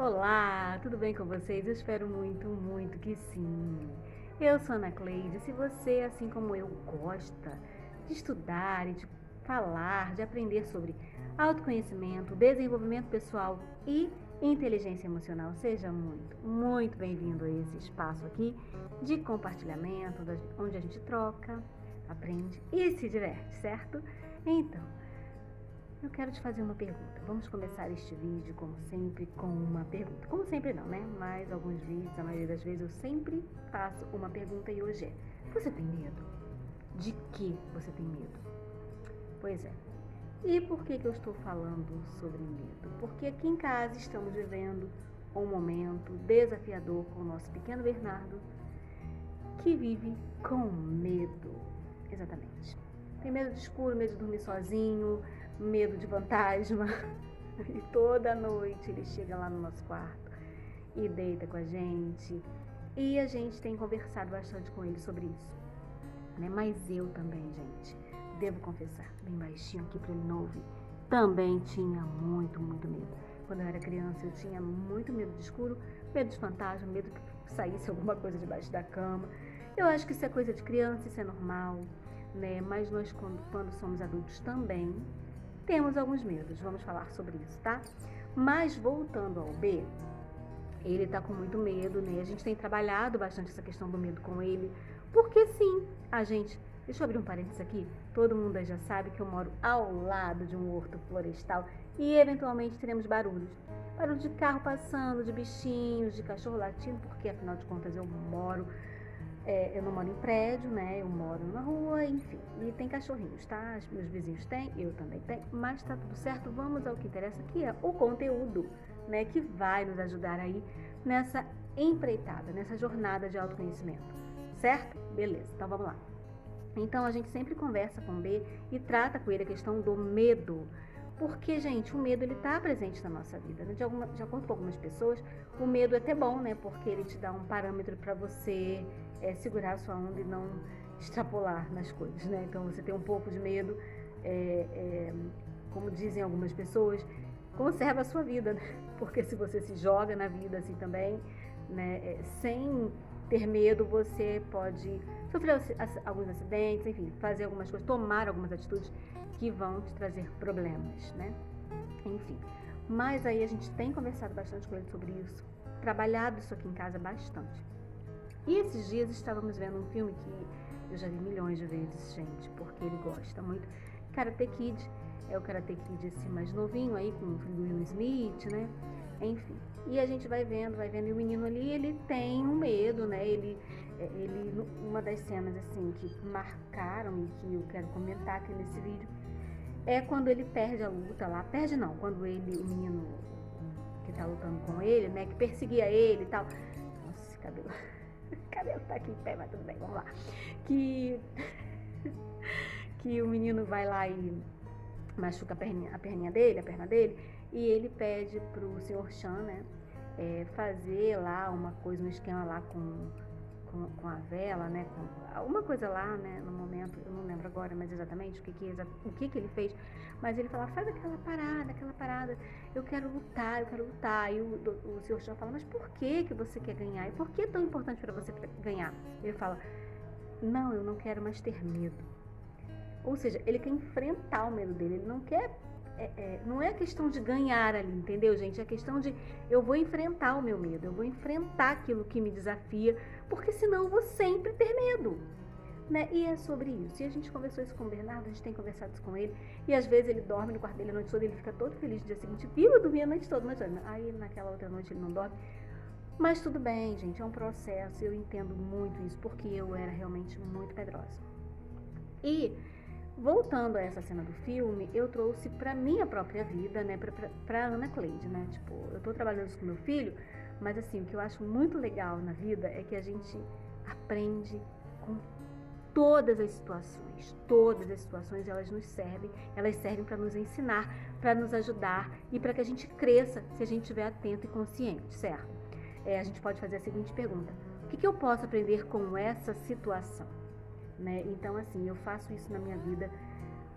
Olá, tudo bem com vocês? Eu espero muito, muito que sim. Eu sou Ana Cleide. Se você, assim como eu, gosta de estudar e de falar, de aprender sobre autoconhecimento, desenvolvimento pessoal e inteligência emocional, seja muito, muito bem-vindo a esse espaço aqui de compartilhamento, onde a gente troca, aprende e se diverte, certo? Então, eu quero te fazer uma pergunta. Vamos começar este vídeo, como sempre, com uma pergunta. Como sempre não, né? Mas alguns vídeos, a maioria das vezes, eu sempre faço uma pergunta e hoje é: você tem medo? De que você tem medo? Pois é. E por que eu estou falando sobre medo? Porque aqui em casa estamos vivendo um momento desafiador com o nosso pequeno Bernardo, que vive com medo. Exatamente. Tem medo de escuro, medo de dormir sozinho, medo de fantasma. E toda noite ele chega lá no nosso quarto e deita com a gente. E a gente tem conversado bastante com ele sobre isso, né? Mas eu também, gente, devo confessar, bem baixinho aqui para ele não ouvir, também tinha muito, muito medo. Quando eu era criança eu tinha muito medo de escuro, medo de fantasma, medo que saísse alguma coisa debaixo da cama. Eu acho que isso é coisa de criança, isso é normal, né? Mas nós, quando somos adultos também, temos alguns medos, vamos falar sobre isso, tá? Mas voltando ao B, ele tá com muito medo, né? A gente tem trabalhado bastante essa questão do medo com ele, porque sim, a gente... Deixa eu abrir um parênteses aqui. Todo mundo já sabe que eu moro ao lado de um horto florestal e eventualmente teremos barulhos. Barulho de carro passando, de bichinhos, de cachorro latindo, porque afinal de contas eu não moro em prédio, né? Eu moro na rua, enfim. E tem cachorrinhos, tá? Meus vizinhos têm, eu também tenho, mas tá tudo certo. Vamos ao que interessa, que é o conteúdo, né? Que vai nos ajudar aí nessa empreitada, nessa jornada de autoconhecimento, certo? Beleza, então vamos lá. Então a gente sempre conversa com o B e trata com ele a questão do medo. Porque, gente, o medo ele tá presente na nossa vida, né? De acordo com algumas pessoas, o medo é até bom, né? Porque ele te dá um parâmetro para você segurar a sua onda e não extrapolar nas coisas, né? Então você tem um pouco de medo, como dizem algumas pessoas, conserva a sua vida, né? Porque se você se joga na vida assim também, né? Sem ter medo, você pode sofrer alguns acidentes, enfim, fazer algumas coisas, tomar algumas atitudes que vão te trazer problemas, né? Enfim, mas aí a gente tem conversado bastante com ele sobre isso, trabalhado isso aqui em casa bastante. E esses dias estávamos vendo um filme que eu já vi milhões de vezes, gente, porque ele gosta muito. Karate Kid, é o Karate Kid esse mais novinho aí, com o filho do Will Smith, né? Enfim, e a gente vai vendo, e o menino ali, ele tem um medo, né? Ele uma das cenas, assim, que marcaram e que eu quero comentar aqui nesse vídeo, é quando ele perde a luta lá, perde não, quando o menino que tá lutando com ele, né, que perseguia ele e tal, nossa, o cabelo tá aqui em pé, mas tudo bem, vamos lá, que o menino vai lá e machuca a perna dele, e ele pede pro Sr. Chan, né, fazer lá uma coisa, um esquema lá com a vela, né, com alguma coisa lá, né, no momento, eu não lembro agora mais exatamente o que ele fez, mas ele fala, faz aquela parada, eu quero lutar, e o Sr. Chan fala, mas por que você quer ganhar? E por que é tão importante para você ganhar? Ele fala, não, eu não quero mais ter medo. Ou seja, ele quer enfrentar o medo dele, ele não quer... não é questão de ganhar ali, entendeu, gente? É questão de eu vou enfrentar o meu medo, eu vou enfrentar aquilo que me desafia, porque senão eu vou sempre ter medo, né? E é sobre isso. E a gente conversou isso com o Bernardo, a gente tem conversado isso com ele, e às vezes ele dorme no quarto dele a noite toda, ele fica todo feliz no dia seguinte, viu? Eu dormi a noite toda, aí naquela outra noite ele não dorme. Mas tudo bem, gente, é um processo, eu entendo muito isso, porque eu era realmente muito medrosa. E voltando a essa cena do filme, eu trouxe pra minha própria vida, né, pra Ana Cleide, né, tipo, eu tô trabalhando isso com meu filho, mas assim, o que eu acho muito legal na vida é que a gente aprende com todas as situações elas servem para nos ensinar, para nos ajudar e para que a gente cresça se a gente estiver atento e consciente, certo? A gente pode fazer a seguinte pergunta: o que eu posso aprender com essa situação? Né? Então, assim, eu faço isso na minha vida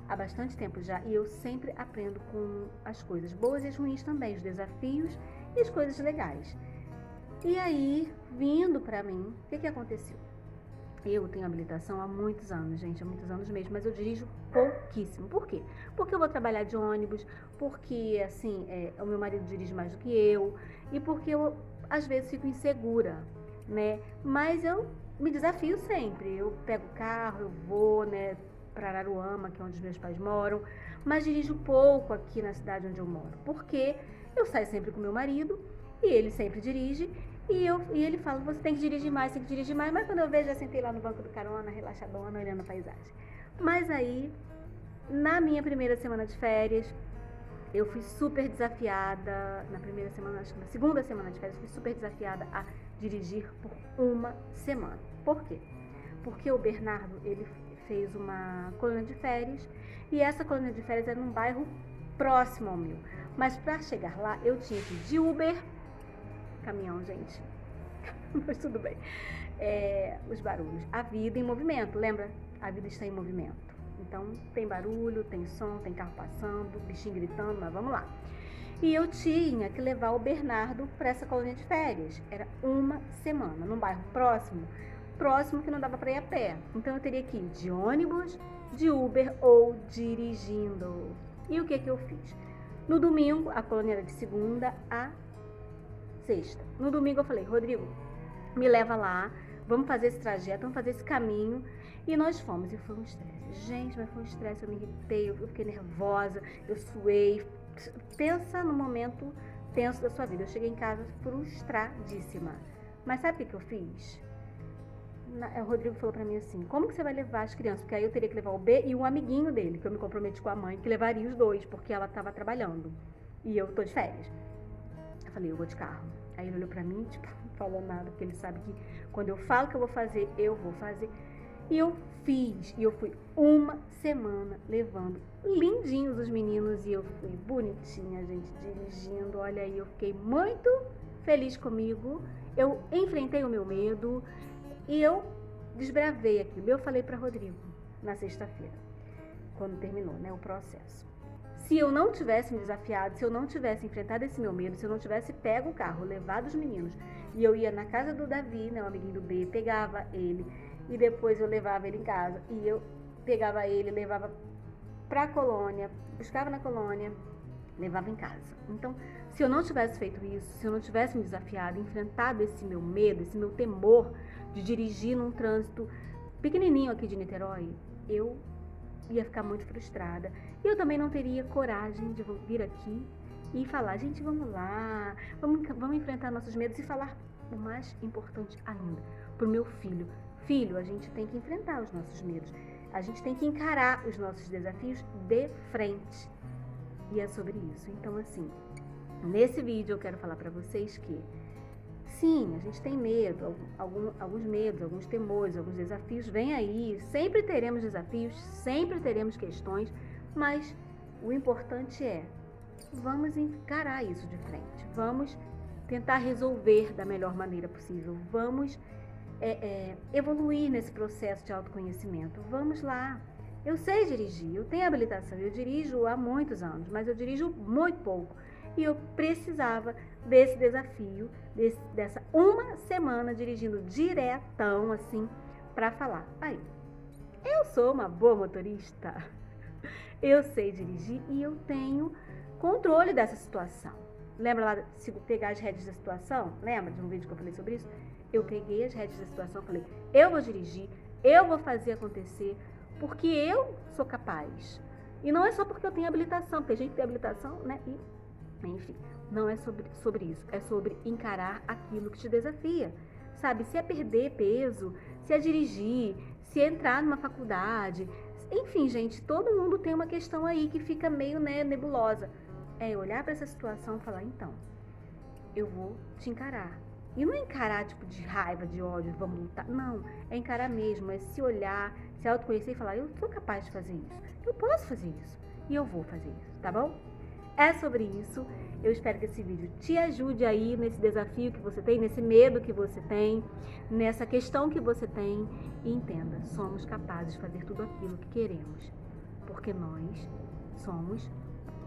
há bastante tempo já e eu sempre aprendo com as coisas boas e as ruins também, os desafios e as coisas legais. E aí, vindo pra mim, o que aconteceu? Eu tenho habilitação há muitos anos, gente, há muitos anos mesmo, mas eu dirijo pouquíssimo. Por quê? Porque eu vou trabalhar de ônibus, porque, assim, o meu marido dirige mais do que eu, e porque eu, às vezes, fico insegura, né? Mas eu me desafio sempre. Eu pego o carro, eu vou, né, para Araruama, que é onde os meus pais moram, mas dirijo pouco aqui na cidade onde eu moro, porque eu saio sempre com meu marido, e ele sempre dirige, e ele fala, você tem que dirigir mais, mas quando eu vejo, já sentei lá no banco do carona, relaxadona, olhando a paisagem. Mas aí, na minha primeira semana de férias, eu fui super desafiada, na primeira semana, acho que na segunda semana de férias, fui super desafiada a dirigir por uma semana. Por quê? Porque o Bernardo, ele fez uma colônia de férias, e essa colônia de férias era num bairro próximo ao meu. Mas para chegar lá, eu tinha que ir de Uber, caminhão, gente, mas tudo bem. Os barulhos, a vida em movimento, lembra? A vida está em movimento. Então, tem barulho, tem som, tem carro passando, bichinho gritando, mas vamos lá. E eu tinha que levar o Bernardo para essa colônia de férias. Era uma semana, num bairro próximo que não dava para ir a pé. Então, eu teria que ir de ônibus, de Uber ou dirigindo. E o que eu fiz? No domingo, a colônia era de segunda a sexta. No domingo eu falei, Rodrigo, me leva lá, vamos fazer esse trajeto, vamos fazer esse caminho. E nós fomos, e foi um estresse. Gente, mas foi um estresse, eu me irritei, eu fiquei nervosa, eu suei. Pensa no momento tenso da sua vida. Eu cheguei em casa frustradíssima. Mas sabe o que eu fiz? O Rodrigo falou pra mim assim, como que você vai levar as crianças? Porque aí eu teria que levar o B e um amiguinho dele, que eu me comprometi com a mãe, que levaria os dois, porque ela estava trabalhando. E eu tô de férias. Eu falei, eu vou de carro. Aí ele olhou pra mim, tipo, não falou nada, porque ele sabe que quando eu falo que eu vou fazer, eu vou fazer. E eu fiz, e eu fui uma semana levando lindinhos os meninos, e eu fui bonitinha, gente, dirigindo. Olha aí, eu fiquei muito feliz comigo, eu enfrentei o meu medo, e eu desbravei aquilo. Eu falei para Rodrigo na sexta-feira, quando terminou, né, o processo. Se eu não tivesse me desafiado, se eu não tivesse enfrentado esse meu medo, se eu não tivesse pego o carro, levado os meninos, e eu ia na casa do Davi, né, o amiguinho do B, pegava ele, e depois eu levava ele em casa, e eu pegava ele, levava pra colônia, buscava na colônia, levava em casa. Então, se eu não tivesse feito isso, se eu não tivesse me desafiado, enfrentado esse meu medo, esse meu temor de dirigir num trânsito pequenininho aqui de Niterói, eu ia ficar muito frustrada. E eu também não teria coragem de vir aqui e falar, gente, vamos lá, vamos enfrentar nossos medos e falar o mais importante ainda, pro meu filho. Filho, a gente tem que enfrentar os nossos medos, a gente tem que encarar os nossos desafios de frente. E é sobre isso. Então, assim, nesse vídeo eu quero falar pra vocês que sim, a gente tem medo, alguns medos, alguns temores, alguns desafios vêm aí, sempre teremos desafios, sempre teremos questões, mas o importante é, vamos encarar isso de frente, vamos tentar resolver da melhor maneira possível, vamos evoluir nesse processo de autoconhecimento, vamos lá. Eu sei dirigir, eu tenho habilitação, eu dirijo há muitos anos, mas eu dirijo muito pouco. E eu precisava desse desafio, dessa uma semana dirigindo diretão, assim, pra falar. Aí, eu sou uma boa motorista, eu sei dirigir e eu tenho controle dessa situação. Lembra lá, se pegar as rédeas da situação? Lembra de um vídeo que eu falei sobre isso? Eu peguei as rédeas da situação e falei, eu vou dirigir, eu vou fazer acontecer, porque eu sou capaz. E não é só porque eu tenho habilitação, porque a gente tem habilitação, né? E, enfim, não é sobre isso. É sobre encarar aquilo que te desafia. Sabe, se é perder peso, se é dirigir, se é entrar numa faculdade. Enfim, gente, todo mundo tem uma questão aí que fica meio, né, nebulosa. É olhar para essa situação e falar, então, eu vou te encarar. E não é encarar, tipo, de raiva, de ódio, vamos lutar. Não, é encarar mesmo, é se olhar, se autoconhecer e falar, eu sou capaz de fazer isso, eu posso fazer isso e eu vou fazer isso, tá bom? É sobre isso. Eu espero que esse vídeo te ajude aí nesse desafio que você tem, nesse medo que você tem, nessa questão que você tem. E entenda, somos capazes de fazer tudo aquilo que queremos, porque nós somos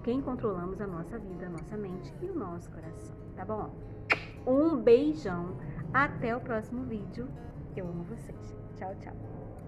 quem controlamos a nossa vida, a nossa mente e o nosso coração, tá bom? Um beijão, até o próximo vídeo. Eu amo vocês. Tchau, tchau.